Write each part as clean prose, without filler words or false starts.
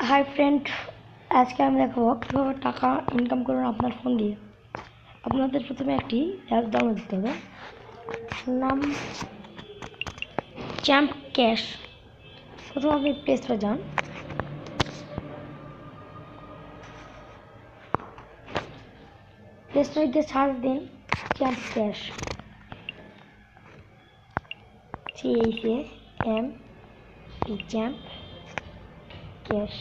Hi friend, আজকে আমি দেখাবো কীভাবে টাকা ইনকাম করবেন আপনার ফোন দিয়ে। আপনাদের প্রথমে একটি অ্যাপ ডাউনলোড দিতে হবে, নাম চ্যাম্প ক্যাশ। প্রথমে আপনি প্লে স্টোরে যান, প্লে স্টোরে গিয়ে সার্চ দিন champ cash, CAMP champ cash.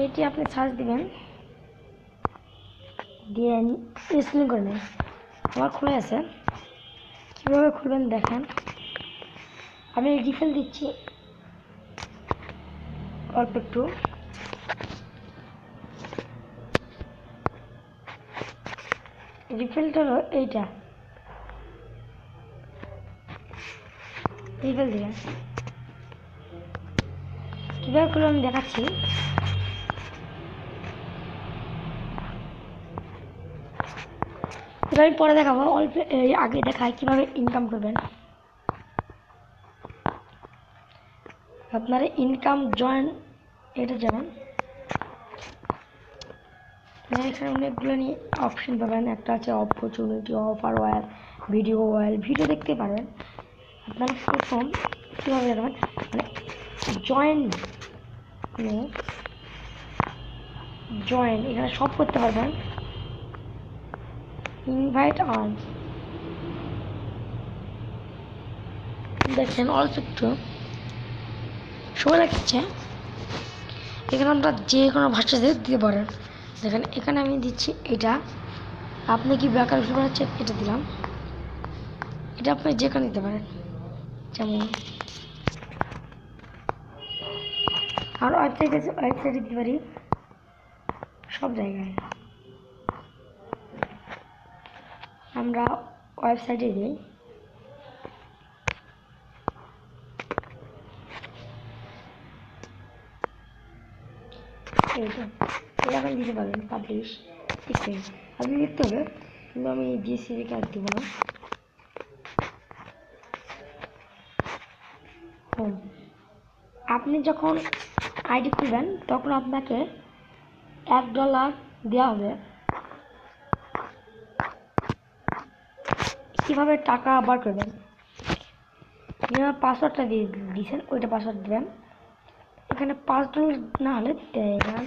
এটি আপনি সার্চ দিবেন, দিয়ে ইনস্টল করে নেন। আমার খুলে আছে, কীভাবে খুলবেন দেখেন। আমি রিফিল দিচ্ছি অল্প একটু। রিফিলটা হলো এইটা, রিফিল দিবেন। কীভাবে খুলবে আমি দেখাচ্ছি। এটা আমি পরে দেখাবো, অল্প আগে দেখাই কীভাবে ইনকাম করবেন। আপনারা ইনকাম জয়েন এটা যাবেন, এখানে অনেকগুলো নিয়ে অপশন পাবেন। একটা আছে অপরচুনিটি, অফার ওয়াল, ভিডিও ওয়াল, ভিডিও দেখতে পারবেন। আপনারা প্রথম কীভাবে দেখাবেন, মানে জয়েন এখানে সব করতে পারবেন। ইনভাইট অন দেখছেন, অল্প একটু সময় লাগছে। এখানে আমরা যে কোনো ভাষাতে দিতে পারেন। দেখেন এখানে আমি দিচ্ছি এটা, আপনি কি বেকার বানাচ্ছেন এটা দিলাম। এটা আপনি যেখানে দিতে পারেন, যেমন আর ওয়েবসাইটে দিতে পারি, সব জায়গায় আমরা ওয়েবসাইটে দিই। এটা আপনি দিতে পারবেন, পাবলিশ ঠিক আপনি লিখতে হবে, কিন্তু আমি জিএসসি কার্ড দিব না। আপনি যখন আইডি খুলবেন তখন আপনাকে $1 দেওয়া হবে। কীভাবে টাকা বার করবেন, পাসওয়ার্ডটা দিয়েছেন ওইটা পাসওয়ার্ড দেবেন। এখানে $5 না হলে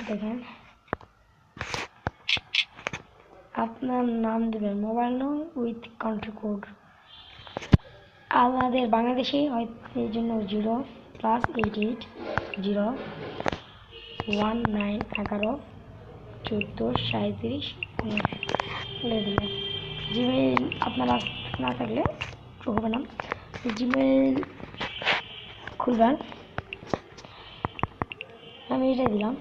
দেখেন আপনার নাম দেবেন, মোবাইল নাম উইথ কান্ট্রি কোড। আমাদের বাংলাদেশে হয় এই জন্য 0+88 0 19 11 14 37 দিলেন। জিমেইল আপনারা না থাকলে হবে না, জিমেইল খুলবেন। আমি এটা দিলাম।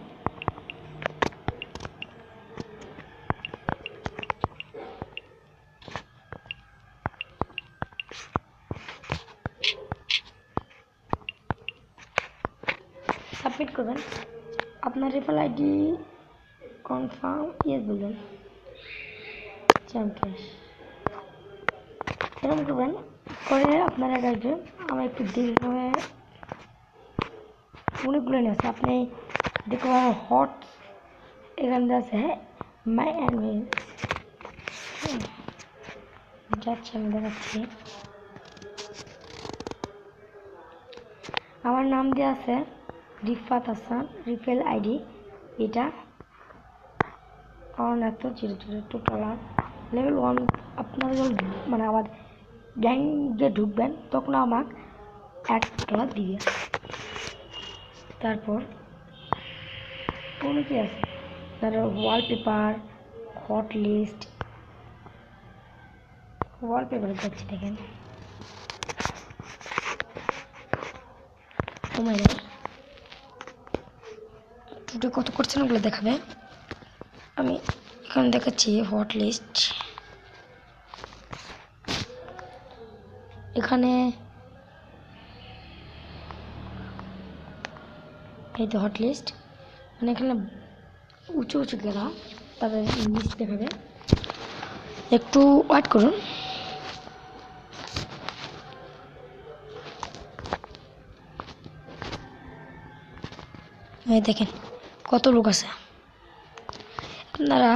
সাবমিট করবেন, আপনার রেফারেল আইডি কনফার্ম ইয়েস বলবেন, চ্যাম্প এরকম করবেন। করে আপনারা আসবে। আমার একটু দেরি হয়ে অনেকগুলো আছে, আপনি দেখতে পারেন হট এখানে আছে মাই অ্যাডমিন যাচ্ছে, আমি দেখাচ্ছি। আমার নাম দেওয়া আছে রিফাত হাসান, রিফেল আইডি এটা টোটাল লেভেল 1। আপনারা যখন মানে আবার গ্যাংয়ে ঢুকবেন তখন আমাকে $1 দিবে। তারপর অনেকে আছে, তারপর ওয়ালপেপার, হট লিস্ট, ওয়ালপেপারে যাচ্ছি দেখেন। কত করছেন ওগুলো দেখাবে। আমি এখানে দেখাচ্ছি হট লিস্ট, এখানে এই তো হট লিস্ট, মানে এখানে উঁচু উঁচু গেলা তাদের লিস্ট দেখাবে। একটু ওয়েট করুন। এই দেখেন কত লোক আছে। আপনারা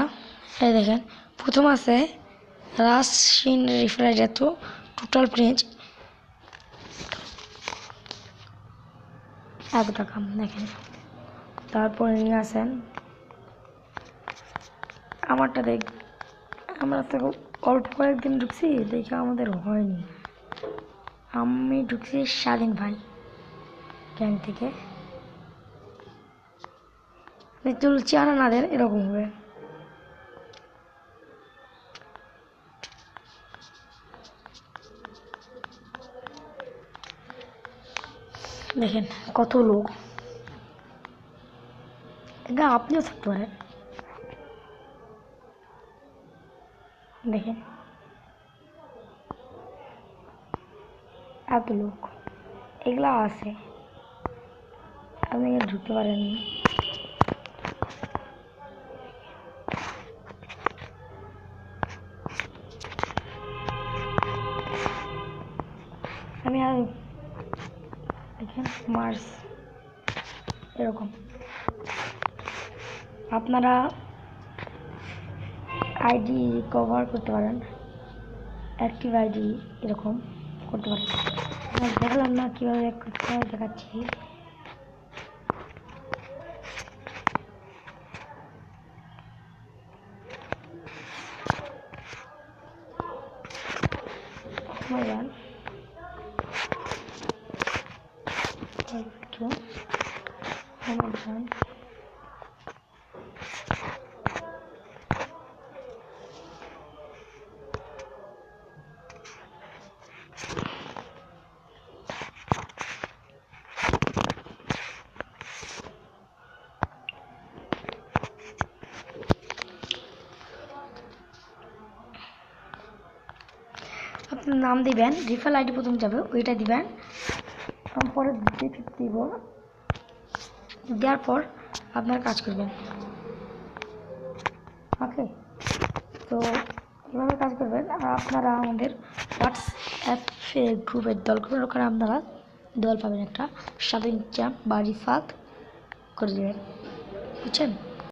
এই দেখেন প্রথম আছে রাশিন রেফ্রিজারেটর টোটাল প্রাইস 1 টাকা দেখেন। তারপরে নিয়ে আসেন আমারটা দেখ, আমরা তো অল্প কয়েকদিন ঢুকছি দেখে আমাদের হয়নি। আমি ঢুকছি স্বাধীন ভাই গ্যাং থেকে, চল চেহারা না দেন এরকম হবে। দেখেন কত লোক, এটা আপনিও থাকতে পারেন। দেখেন এত লোক, এগুলা আছে, আপনি ঢুকতে পারেন। আমি আর দেখেন মার্স এরকম, আপনারা আইডি কভার করতে পারেন, অ্যাক্টিভ আইডি এরকম করতে পারেন। দেখলাম না কীভাবে করতে হয়, দেখাচ্ছি। আপনার নাম দিবেন, রিফাল আইডি প্রথম যাবে ওইটা দিবেন, পরে দিব, দেওয়ার পর আপনার কাজ করবেন। ওকে, তো এভাবে কাজ করবেন। আর আপনারা আমাদের হোয়াটসঅ্যাপ গ্রুপের দল করবেন, ওখানে আপনারা দল পাবেন একটা, স্বাধীন চ্যাম্প বা রিফাত করে দেবেন, বুঝছেন।